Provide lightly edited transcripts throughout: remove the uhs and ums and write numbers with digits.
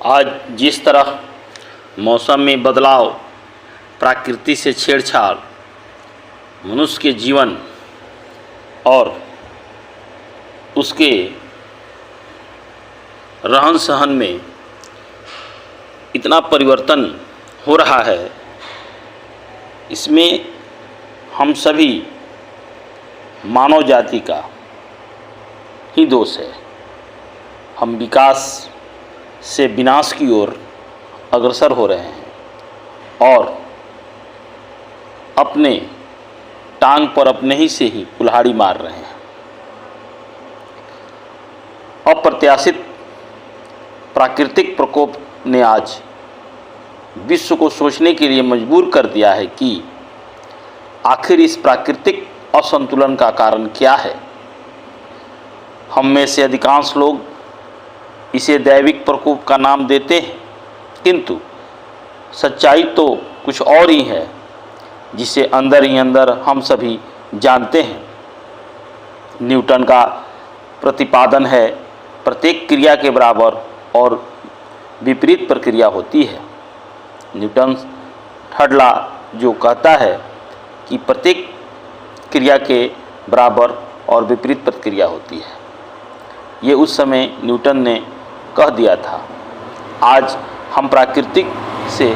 आज जिस तरह मौसम में बदलाव, प्रकृति से छेड़छाड़, मनुष्य के जीवन और उसके रहन सहन में इतना परिवर्तन हो रहा है, इसमें हम सभी मानव जाति का ही दोष है। हम विकास से विनाश की ओर अग्रसर हो रहे हैं और अपने टांग पर अपने ही से ही कुल्हाड़ी मार रहे हैं। अप्रत्याशित प्राकृतिक प्रकोप ने आज विश्व को सोचने के लिए मजबूर कर दिया है कि आखिर इस प्राकृतिक असंतुलन का कारण क्या है। हम में से अधिकांश लोग इसे दैविक प्रकोप का नाम देते हैं, किंतु सच्चाई तो कुछ और ही है, जिसे अंदर ही अंदर हम सभी जानते हैं। न्यूटन का प्रतिपादन है, प्रत्येक क्रिया के बराबर और विपरीत प्रक्रिया होती है। न्यूटन थर्ड लॉ जो कहता है कि प्रत्येक क्रिया के बराबर और विपरीत प्रक्रिया होती है, ये उस समय न्यूटन ने कह दिया था। आज हम प्राकृतिक से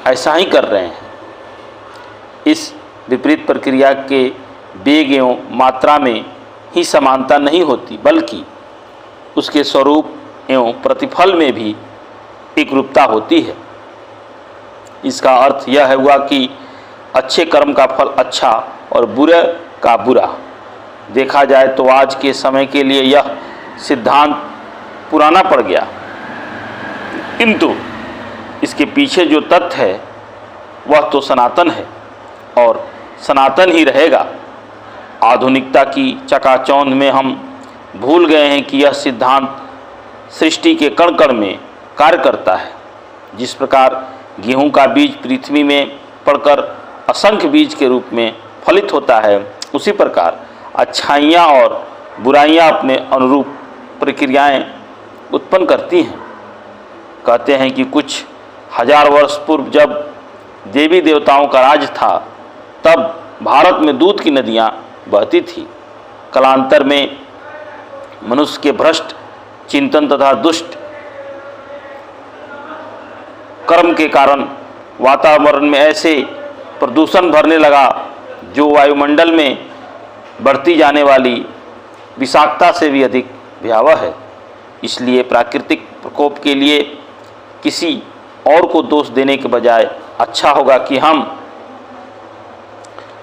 ऐसा ही कर रहे हैं। इस विपरीत प्रक्रिया के वेग एवं मात्रा में ही समानता नहीं होती, बल्कि उसके स्वरूप एवं प्रतिफल में भी एकरूपता होती है। इसका अर्थ यह हुआ कि अच्छे कर्म का फल अच्छा और बुरे का बुरा। देखा जाए तो आज के समय के लिए यह सिद्धांत पुराना पड़ गया, किंतु इसके पीछे जो तथ्य है वह तो सनातन है और सनातन ही रहेगा। आधुनिकता की चकाचौंध में हम भूल गए हैं कि यह सिद्धांत सृष्टि के कण कण में कार्य करता है। जिस प्रकार गेहूं का बीज पृथ्वी में पड़कर असंख्य बीज के रूप में फलित होता है, उसी प्रकार अच्छाइयाँ और बुराइयाँ अपने अनुरूप प्रक्रियाएं उत्पन्न करती हैं। कहते हैं कि कुछ हजार वर्ष पूर्व जब देवी देवताओं का राज था, तब भारत में दूध की नदियाँ बहती थी। कालांतर में मनुष्य के भ्रष्ट चिंतन तथा दुष्ट कर्म के कारण वातावरण में ऐसे प्रदूषण भरने लगा जो वायुमंडल में बढ़ती जाने वाली विषाक्तता से भी अधिक भयावह है। इसलिए प्राकृतिक प्रकोप के लिए किसी और को दोष देने के बजाय अच्छा होगा कि हम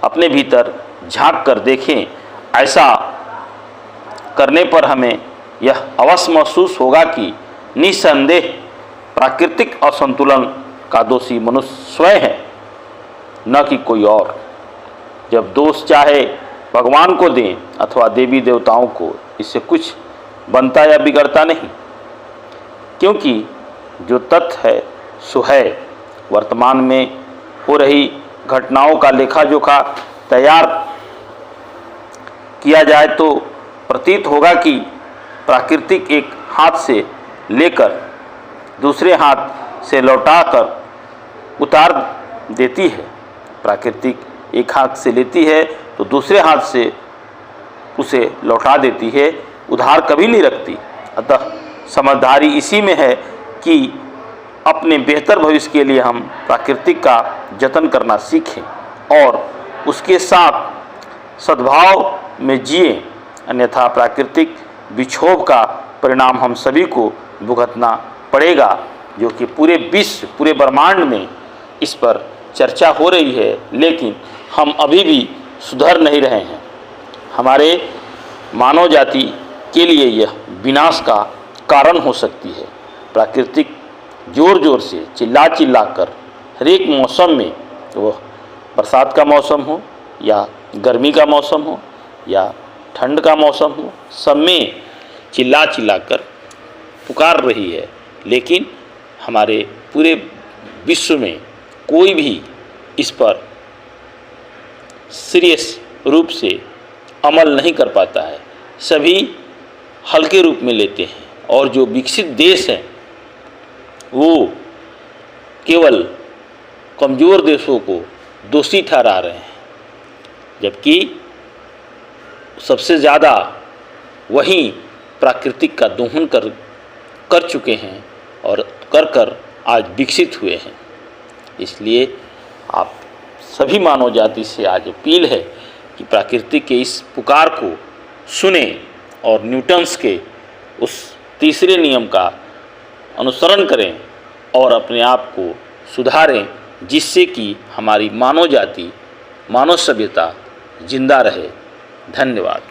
अपने भीतर झांक कर देखें। ऐसा करने पर हमें यह अवश्य महसूस होगा कि निस्संदेह प्राकृतिक असंतुलन का दोषी मनुष्य स्वयं है, न कि कोई और। जब दोष चाहे भगवान को दें अथवा देवी देवताओं को, इससे कुछ बनता या बिगड़ता नहीं, क्योंकि जो तथ्य है सो है। वर्तमान में हो रही घटनाओं का लेखा जोखा तैयार किया जाए तो प्रतीत होगा कि प्राकृतिक एक हाथ से लेकर दूसरे हाथ से लौटाकर उतार देती है। प्राकृतिक एक हाथ से लेती है तो दूसरे हाथ से उसे लौटा देती है, उधार कभी नहीं रखती। अतः समझदारी इसी में है कि अपने बेहतर भविष्य के लिए हम प्राकृतिक का जतन करना सीखें और उसके साथ सद्भाव में जिए, अन्यथा प्राकृतिक विक्षोभ का परिणाम हम सभी को भुगतना पड़ेगा, जो कि पूरे विश्व, पूरे ब्रह्मांड में इस पर चर्चा हो रही है, लेकिन हम अभी भी सुधर नहीं रहे हैं। हमारे मानव जाति के लिए यह विनाश का कारण हो सकती है। प्राकृतिक जोर जोर से चिल्ला चिल्ला कर हर एक मौसम में, वह बरसात का मौसम हो या गर्मी का मौसम हो या ठंड का मौसम हो, सब में चिल्ला चिल्ला कर पुकार रही है, लेकिन हमारे पूरे विश्व में कोई भी इस पर सीरियस रूप से अमल नहीं कर पाता है। सभी हल्के रूप में लेते हैं और जो विकसित देश हैं वो केवल कमज़ोर देशों को दोषी ठहरा रहे हैं, जबकि सबसे ज़्यादा वही प्राकृतिक का दोहन कर चुके हैं और कर आज विकसित हुए हैं। इसलिए आप सभी मानव जाति से आज अपील है कि प्रकृति के इस पुकार को सुने और न्यूटन्स के उस तीसरे नियम का अनुसरण करें और अपने आप को सुधारें, जिससे कि हमारी मानव जाति, मानव सभ्यता जिंदा रहे। धन्यवाद।